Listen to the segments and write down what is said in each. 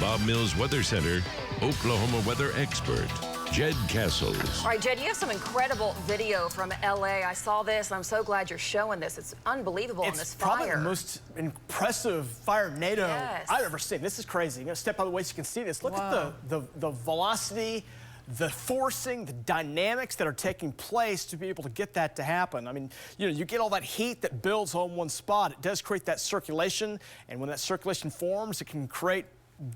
Bob Mills Weather Center Oklahoma weather expert, Jed Castles. All right, Jed, you have some incredible video from L.A. I saw this, and I'm so glad you're showing this. It's unbelievable in this fire. It's probably the most impressive fire-nado Yes. I've ever seen. This is crazy. You're going to step out of the way so you can see this. Look at the velocity, the forcing, the dynamics that are taking place to be able to get that to happen. I mean, you get all that heat that builds on one spot. It does create that circulation, and when that circulation forms, it can create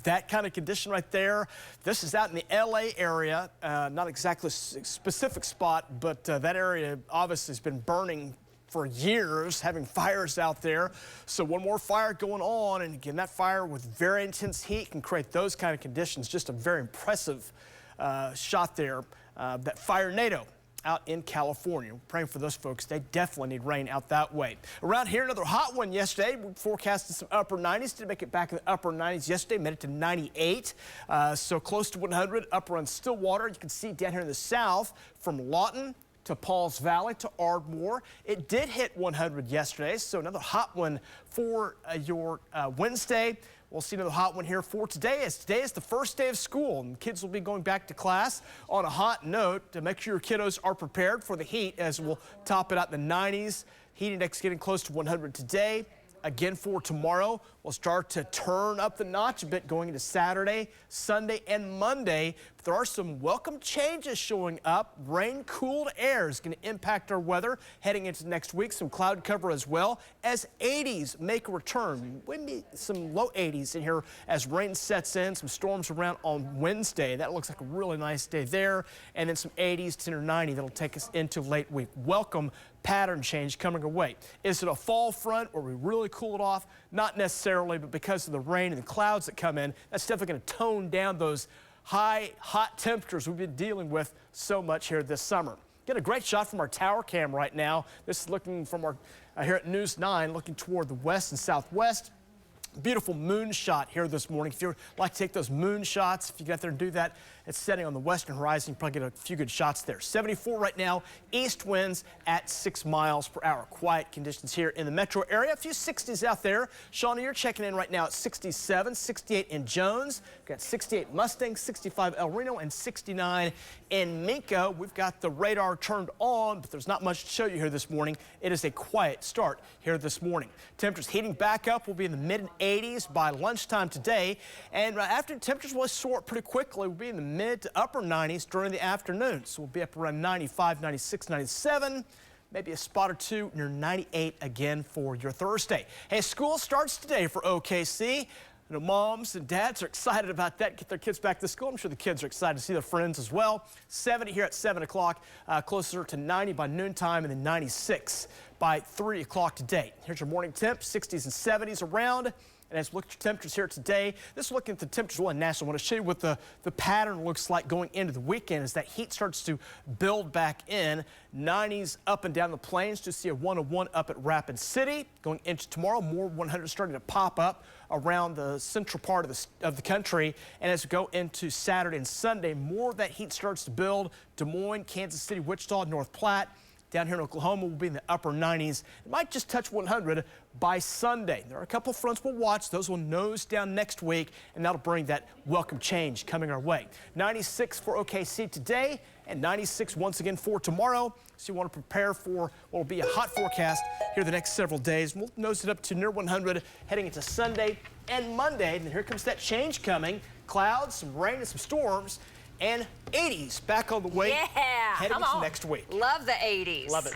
that kind of condition right there. This is out in the LA area, not exactly a specific spot, but that area obviously has been burning for years, having fires out there. So one more fire going on, and again, that fire with very intense heat can create those kind of conditions. Just a very impressive shot there, that fire-nado out in California. We're praying for those folks. They definitely need rain out that way. Around here, another hot one yesterday. We forecasted some upper 90s. Didn't make it back in the upper 90s yesterday. Made it to 98. So close to 100 up around Stillwater. You can see down here in the south from Lawton to Pauls Valley to Ardmore. It did hit 100 yesterday, so another hot one for your Wednesday. We'll see another hot one here for today, as today is the first day of school, and kids will be going back to class on a hot note to make sure your kiddos are prepared for the heat, as we'll top it out in the 90s. Heat index getting close to 100 today. Again for tomorrow, we'll start to turn up the notch a bit going into Saturday, Sunday, and Monday. But there are some welcome changes showing up. Rain-cooled air is going to impact our weather heading into next week. Some cloud cover as well as 80s make a return. Maybe some low 80s in here as rain sets in. Some storms around on Wednesday. That looks like a really nice day there. And then some 80s, 10 or 90 that'll take us into late week. Welcome pattern change coming our way. Is it a fall front where we really cool it off? Not necessarily, but because of the rain and the clouds that come in, that's definitely going to tone down those high, hot temperatures we've been dealing with so much here this summer. Get a great shot from our tower cam right now. This is looking from our here at News 9, looking toward the west and southwest. Beautiful moon shot here this morning. If you'd like to take those moon shots, if you get there and do that, it's setting on the western horizon. You probably get a few good shots there. 74 right now, east winds at 6 miles per hour. Quiet conditions here in the metro area. A few 60s out there. Shauna, you're checking in right now at 67, 68 in Jones. We've got 68 Mustang, 65 El Reno, and 69 in Minka. We've got the radar turned on, but there's not much to show you here this morning. It is a quiet start here this morning. Temperatures heating back up. We'll be in the mid-80s by lunchtime today, and after temperatures will soar up pretty quickly. We'll be in the mid to upper 90s during the afternoon, so we'll be up around 95, 96, 97, maybe a spot or two near 98 again for your Thursday. Hey, school starts today for OKC. You know, moms and dads are excited about that, get their kids back to school. I'm sure the kids are excited to see their friends as well. 70 here at 7 o'clock, closer to 90 by noontime, and then 96 by 3 o'clock today. Here's your morning temp, 60s and 70s around. And as we look at your temperatures here today, this is looking at the temperatures well national. I want to show you what the pattern looks like going into the weekend as that heat starts to build back in. 90s up and down the plains. To see a 101 up at Rapid City. Going into tomorrow, more 100s starting to pop up around the central part of the country. And as we go into Saturday and Sunday, more of that heat starts to build. Des Moines, Kansas City, Wichita, North Platte. Down here in Oklahoma, we'll be in the upper 90s. It might just touch 100 by Sunday. There are a couple fronts we'll watch. Those will nose down next week, and that'll bring that welcome change coming our way. 96 for OKC today, and 96 once again for tomorrow. So you want to prepare for what will be a hot forecast here the next several days. We'll nose it up to near 100 heading into Sunday and Monday. And then here comes that change coming. Clouds, some rain, and some storms. And 80s back on the way heading into next week. Love the 80s. Love it.